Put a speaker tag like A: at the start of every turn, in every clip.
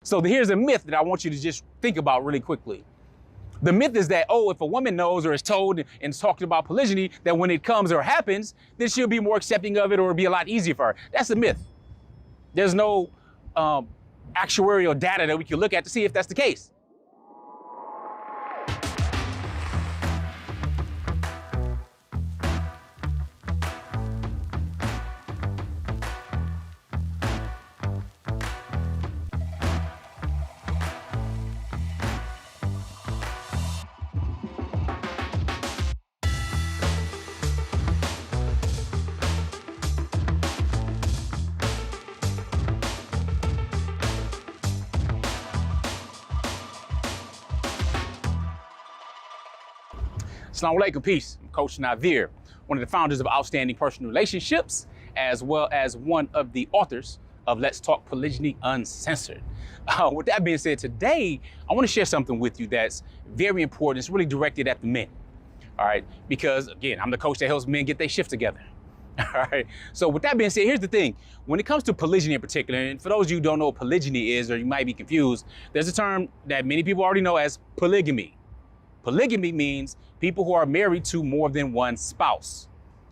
A: So here's a myth that I want you to just think about really quickly. The myth is that, oh, if a woman knows or is told and is talking about polygyny, that when it comes or happens, then she'll be more accepting of it or it'll be a lot easier for her. That's a myth. There's no actuarial data that we can look at to see if that's the case. Assalamu alaikum, peace. I'm Coach Nazir, one of the founders of Outstanding Personal Relationships, as well as one of the authors of Let's Talk Polygyny Uncensored. With that being said, today, I want to share something with you that's very important. It's really directed at the men, all right? Because again, I'm the coach that helps men get their shift together, all right? So with that being said, here's the thing. When it comes to polygyny in particular, and for those of you who don't know what polygyny is, or you might be confused, there's a term that many people already know as polygamy. Polygamy means people who are married to more than one spouse.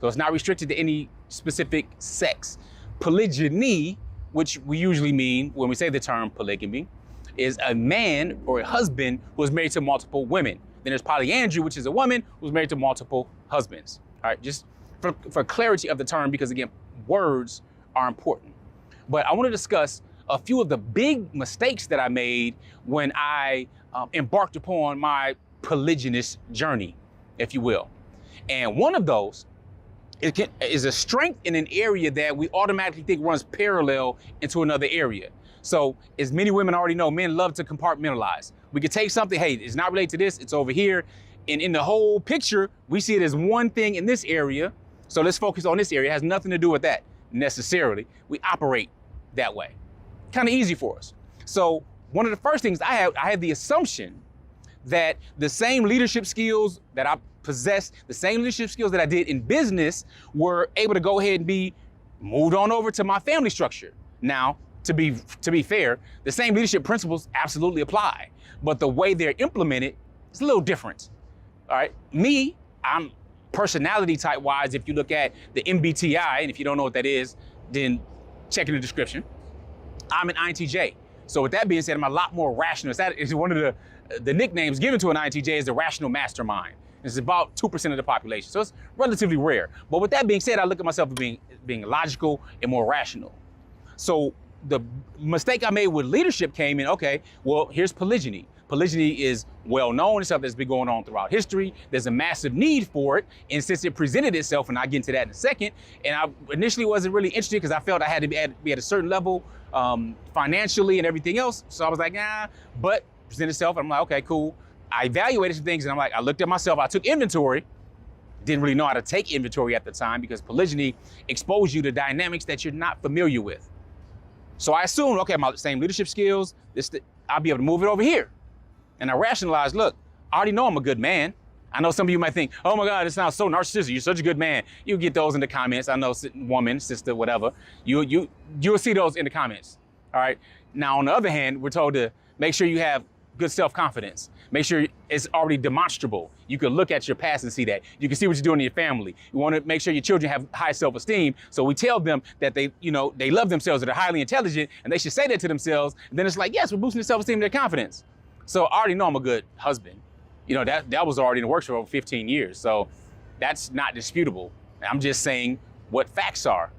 A: So it's not restricted to any specific sex. Polygyny, which we usually mean when we say the term polygamy, is a man or a husband who is married to multiple women. Then there's polyandry, which is a woman who's married to multiple husbands. All right, just for clarity of the term, because again, words are important. But I want to discuss a few of the big mistakes that I made when I embarked upon my polygynous journey, if you will. And one of those is a strength in an area that we automatically think runs parallel into another area. So as many women already know, men love to compartmentalize. We could take something, hey, it's not related to this, it's over here. And in the whole picture, we see it as one thing in this area. So let's focus on this area. It has nothing to do with that necessarily. We operate that way. Kind of easy for us. So one of the first things I had the assumption that the same leadership skills that I possessed, the same leadership skills that I did in business, were able to go ahead and be moved on over to my family structure. Now, to be fair, the same leadership principles absolutely apply, but the way they're implemented is a little different. All right, I'm personality type wise, if you look at the MBTI, and if you don't know what that is, then check in the description. I'm an INTJ. So with that being said, I'm a lot more rational. That is one of the nicknames given to an INTJ is the rational mastermind. It's about 2% of the population. So it's relatively rare. But with that being said, I look at myself as being logical and more rational. So the mistake I made with leadership came in, okay, well, here's polygyny. Polygyny is well known. It's something that's been going on throughout history. There's a massive need for it. And since it presented itself, and I'll get into that in a second, and I initially wasn't really interested because I felt I had to be at a certain level financially and everything else. So I was like, nah, but presented itself. And I'm like, okay, cool. I evaluated some things and I'm like, I looked at myself, I took inventory. Didn't really know how to take inventory at the time because polygyny exposed you to dynamics that you're not familiar with. So I assumed, okay, my same leadership skills, I'll be able to move it over here. And I rationalized, look, I already know I'm a good man. I know some of you might think, oh my God, it sounds so narcissistic. You're such a good man. You get those in the comments. I know woman, sister, whatever. You'll see those in the comments. All right. Now, on the other hand, we're told to make sure you have good self-confidence. Make sure it's already demonstrable. You can look at your past and see that. You can see what you're doing in your family. You want to make sure your children have high self-esteem. So we tell them that they love themselves, that they're highly intelligent, and they should say that to themselves. And then it's like, yes, we're boosting their self-esteem and their confidence. So I already know I'm a good husband. That was already in the works for over 15 years. So that's not disputable. I'm just saying what facts are.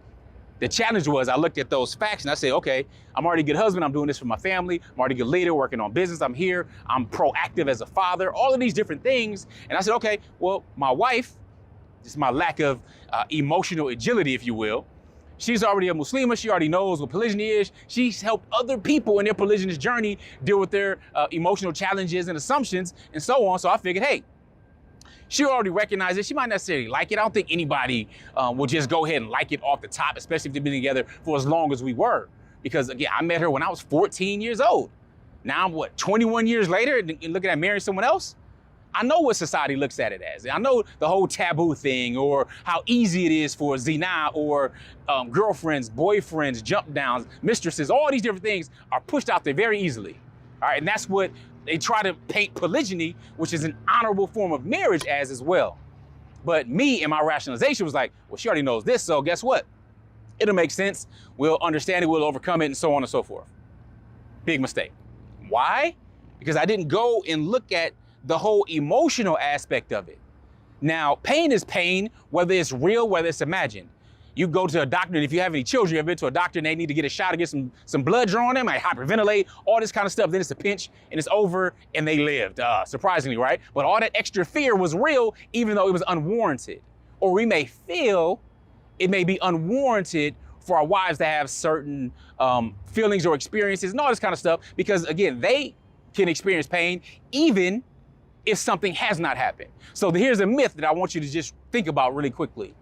A: The challenge was I looked at those facts and I said, okay, I'm already a good husband. I'm doing this for my family. I'm already a good leader, working on business. I'm here. I'm proactive as a father, all of these different things. And I said, okay, well, my wife, just my lack of emotional agility, if you will, she's already a Muslima. She already knows what polygyny is. She's helped other people in their polygynous journey deal with their emotional challenges and assumptions and so on. So I figured, hey, she already recognized it. She might not necessarily like it. I don't think anybody will just go ahead and like it off the top, especially if they've been together for as long as we were. Because again, I met her when I was 14 years old. Now I'm 21 years later and looking at marrying someone else? I know what society looks at it as. I know the whole taboo thing, or how easy it is for zina or girlfriends, boyfriends, jump downs, mistresses, all these different things are pushed out there very easily. All right, and that's what they try to paint polygyny, which is an honorable form of marriage, as well. But me and my rationalization was like, well, she already knows this, so guess what? It'll make sense. We'll understand it, we'll overcome it, and so on and so forth. Big mistake. Why? Because I didn't go and look at the whole emotional aspect of it. Now, pain is pain, whether it's real, whether it's imagined. You go to a doctor, and if you have any children, you've been to a doctor and they need to get a shot to get some blood drawn on them, like hyperventilate, all this kind of stuff. Then it's a pinch and it's over and they lived, surprisingly, right? But all that extra fear was real, even though it was unwarranted. Or we may feel it may be unwarranted for our wives to have certain feelings or experiences and all this kind of stuff, because again, they can experience pain even if something has not happened. So here's a myth that I want you to just think about really quickly.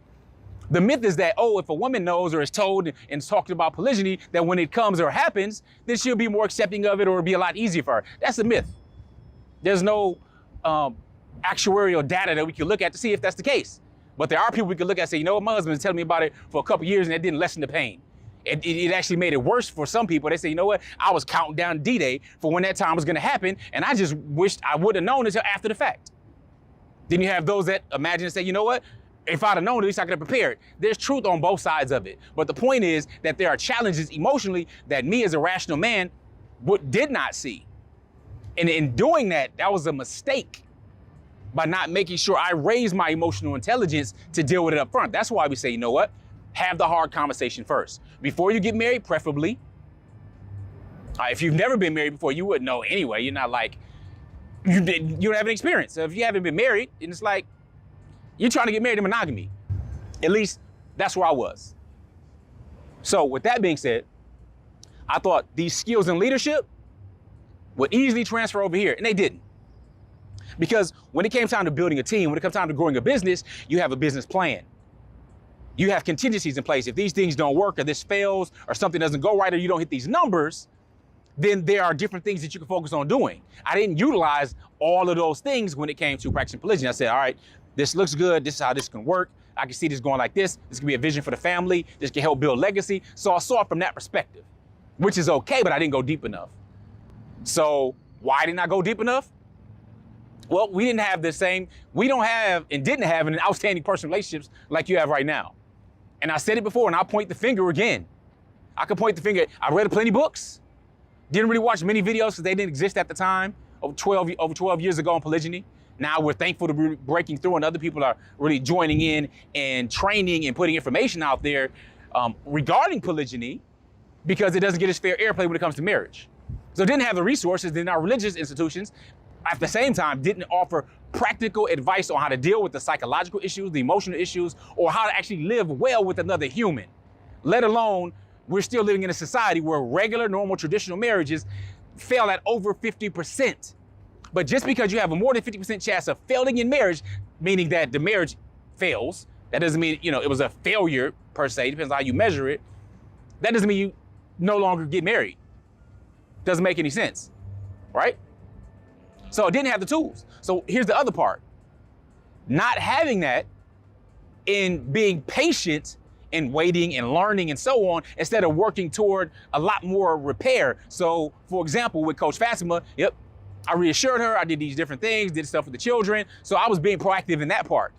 A: The myth is that, oh, if a woman knows or is told and talked about polygyny, that when it comes or happens, then she'll be more accepting of it, or it'll be a lot easier for her. That's a myth. There's no actuarial data that we can look at to see if that's the case. But there are people we can look at and say, you know what, my husband's telling me about it for a couple years and it didn't lessen the pain. It actually made it worse for some people. They say, you know what, I was counting down D-Day for when that time was gonna happen, and I just wished I would have known until after the fact. Then you have those that imagine and say, you know what, if I'd have known, at least I could have prepared. There's truth on both sides of it. But the point is that there are challenges emotionally that me as a rational man did not see. And in doing that, that was a mistake by not making sure I raised my emotional intelligence to deal with it up front. That's why we say, you know what? Have the hard conversation first. Before you get married, preferably. If you've never been married before, you wouldn't know anyway. You're not like, you don't have an experience. So if you haven't been married, and it's like, you're trying to get married in monogamy. At least that's where I was. So with that being said, I thought these skills in leadership would easily transfer over here, and they didn't. Because when it came time to building a team, when it comes time to growing a business, you have a business plan. You have contingencies in place. If these things don't work, or this fails, or something doesn't go right, or you don't hit these numbers, then there are different things that you can focus on doing. I didn't utilize all of those things when it came to practicing polygyny. I said, all right, this looks good. This is how this can work. I can see this going like this. This can be a vision for the family. This can help build legacy. So I saw it from that perspective, which is okay, but I didn't go deep enough. So why didn't I go deep enough? Well, we don't have and didn't have an outstanding personal relationships like you have right now. And I said it before, and I'll point the finger again. I could point the finger. I read plenty of books. Didn't really watch many videos because they didn't exist at the time, over 12 years ago on polygyny. Now we're thankful to be breaking through, and other people are really joining in and training and putting information out there regarding polygyny, because it doesn't get its fair airplay when it comes to marriage. So it didn't have the resources. Then our religious institutions, at the same time, didn't offer practical advice on how to deal with the psychological issues, the emotional issues, or how to actually live well with another human. Let alone, we're still living in a society where regular, normal, traditional marriages fail at over 50%. But just because you have a more than 50% chance of failing in marriage, meaning that the marriage fails, that doesn't mean, it was a failure per se, depends on how you measure it. That doesn't mean you no longer get married. Doesn't make any sense, right? So it didn't have the tools. So here's the other part. Not having that, in being patient and waiting and learning and so on, instead of working toward a lot more repair. So for example, with Coach Fatimah, I reassured her, I did these different things, did stuff with the children. So I was being proactive in that part.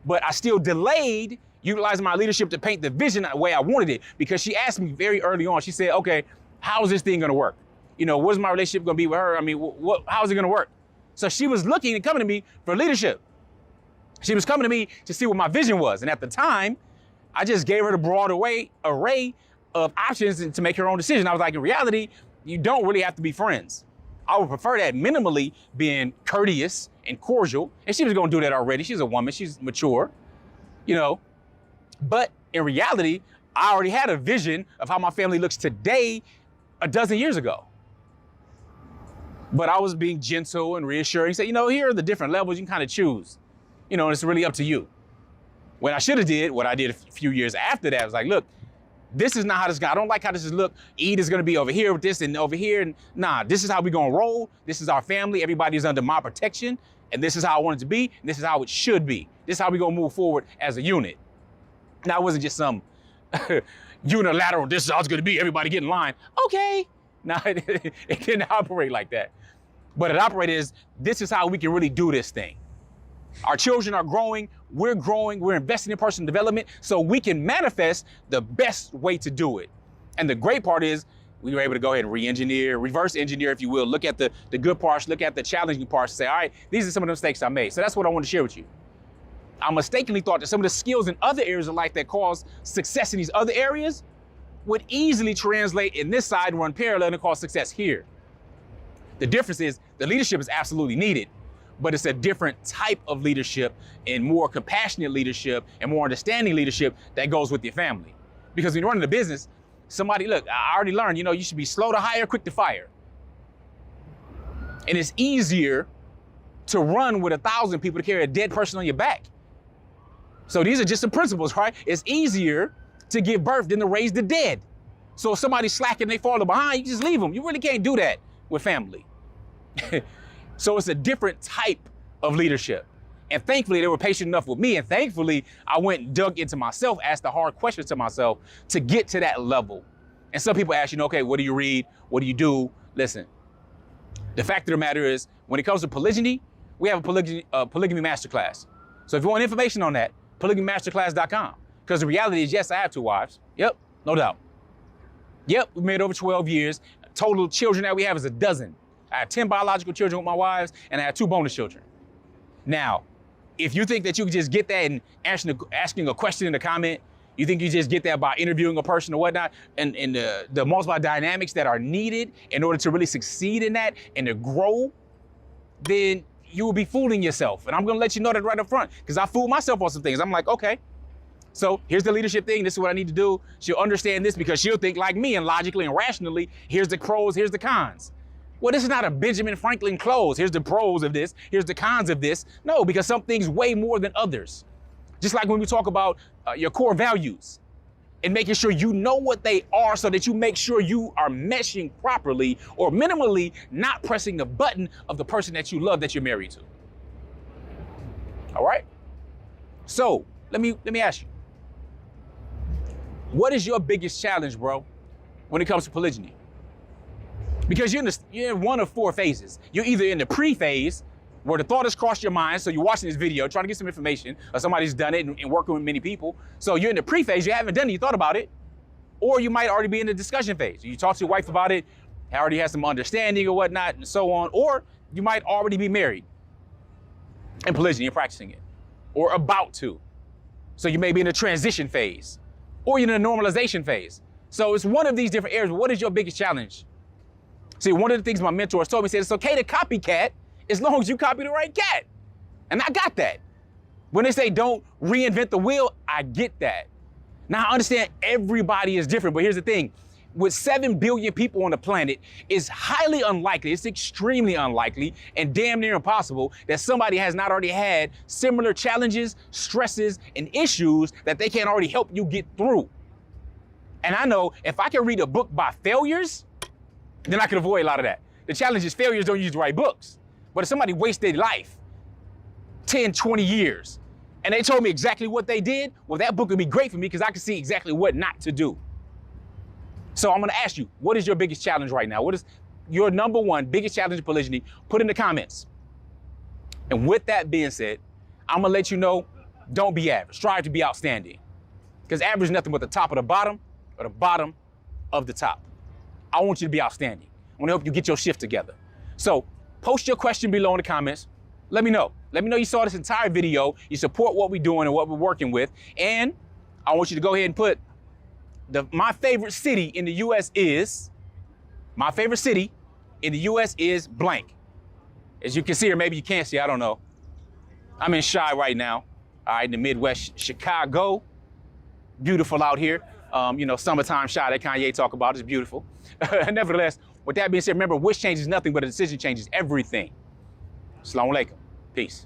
A: But I still delayed utilizing my leadership to paint the vision the way I wanted it, because she asked me very early on, she said, okay, how is this thing gonna work? What's my relationship gonna be with her? I mean, how is it gonna work? So she was looking and coming to me for leadership. She was coming to me to see what my vision was. And at the time, I just gave her the broad array of options to make her own decision. I was like, in reality, you don't really have to be friends. I would prefer that minimally being courteous and cordial. And she was gonna do that already. She's a woman, she's mature, But in reality, I already had a vision of how my family looks today a dozen years ago. But I was being gentle and reassuring, say, here are the different levels, you can kind of choose, and it's really up to you. When I should have did, what I did a few years after that, was like, look, This is not how this goes. I don't like how this is look. Eid is gonna be over here with this and over here. And nah, this is how we gonna roll. This is our family. Everybody's under my protection. And this is how I want it to be. And this is how it should be. This is how we gonna move forward as a unit. Now, it wasn't just some unilateral, this is how it's gonna be, everybody get in line. Okay. Nah, it didn't operate like that. But it operated as, this is how we can really do this thing. Our children are growing, we're investing in personal development so we can manifest the best way to do it. And the great part is we were able to go ahead and re-engineer, reverse engineer, if you will, look at the good parts, look at the challenging parts, and say, all right, these are some of the mistakes I made. So that's what I want to share with you. I mistakenly thought that some of the skills in other areas of life that cause success in these other areas would easily translate in this side, run parallel, and cause success here. The difference is the leadership is absolutely needed, but it's a different type of leadership and more compassionate leadership and more understanding leadership that goes with your family. Because when you're running a business, somebody, look, I already learned, you should be slow to hire, quick to fire. And it's easier to run with 1,000 people to carry a dead person on your back. So these are just some principles, right? It's easier to give birth than to raise the dead. So if somebody's slacking, they fall behind, you just leave them. You really can't do that with family. So it's a different type of leadership. And thankfully, they were patient enough with me. And thankfully, I went and dug into myself, asked the hard questions to myself to get to that level. And some people ask, okay, what do you read? What do you do? Listen, the fact of the matter is, when it comes to polygyny, we have a polygamy masterclass. So if you want information on that, polygamymasterclass.com. Because the reality is, yes, I have 2 wives. Yep, no doubt. Yep, we've made over 12 years. Total children that we have is 12. I have 10 biological children with my wives, and I have 2 bonus children. Now, if you think that you can just get that and asking a question in the comment, you think you just get that by interviewing a person or whatnot, and the multiple dynamics that are needed in order to really succeed in that and to grow, then you will be fooling yourself. And I'm gonna let you know that right up front, because I fooled myself on some things. I'm like, okay, so here's the leadership thing. This is what I need to do. She'll understand this because she'll think like me and logically and rationally, here's the pros, here's the cons. Well, this is not a Benjamin Franklin close. Here's the pros of this. Here's the cons of this. No, because some things weigh more than others. Just like when we talk about your core values and making sure you know what they are so that you make sure you are meshing properly or minimally not pressing the button of the person that you love that you're married to. All right? So let me ask you, what is your biggest challenge, bro, when it comes to polygyny? Because you're in one of 4 phases. You're either in the pre-phase, where the thought has crossed your mind, so you're watching this video, trying to get some information, or somebody's done it and working with many people. So you're in the pre-phase, you haven't done it, you thought about it. Or you might already be in the discussion phase. You talk to your wife about it, already has some understanding or whatnot, and so on. Or you might already be married in polygyny and practicing it, or about to. So you may be in the transition phase, or you're in the normalization phase. So it's one of these different areas. What is your biggest challenge? See, one of the things my mentors told me, said, it's okay to copycat as long as you copy the right cat. And I got that. When they say don't reinvent the wheel, I get that. Now I understand everybody is different, but here's the thing. With 7 billion people on the planet, it's highly unlikely, it's extremely unlikely, and damn near impossible that somebody has not already had similar challenges, stresses, and issues that they can't already help you get through. And I know if I can read a book by failures, then I can avoid a lot of that. The challenge is failures don't use the right books. But if somebody wasted life, 10, 20 years, and they told me exactly what they did, well, that book would be great for me because I can see exactly what not to do. So I'm gonna ask you, what is your biggest challenge right now? What is your number 1 biggest challenge in polygyny? Put in the comments. And with that being said, I'm gonna let you know, don't be average, strive to be outstanding. Because average is nothing but the top of the bottom or the bottom of the top. I want you to be outstanding. I want to help you get your shift together. So post your question below in the comments. Let me know. Let me know you saw this entire video. You support what we're doing and what we're working with. And I want you to go ahead and put my favorite city in the US is, my favorite city in the US is blank. As you can see, or maybe you can't see, I don't know. I'm in Chi right now, all right, in the Midwest, Chicago. Beautiful out here. Summertime Chi that Kanye talk about is beautiful. Nevertheless, with that being said, remember, wish changes nothing, but a decision changes everything. Assalamu alaikum. Peace.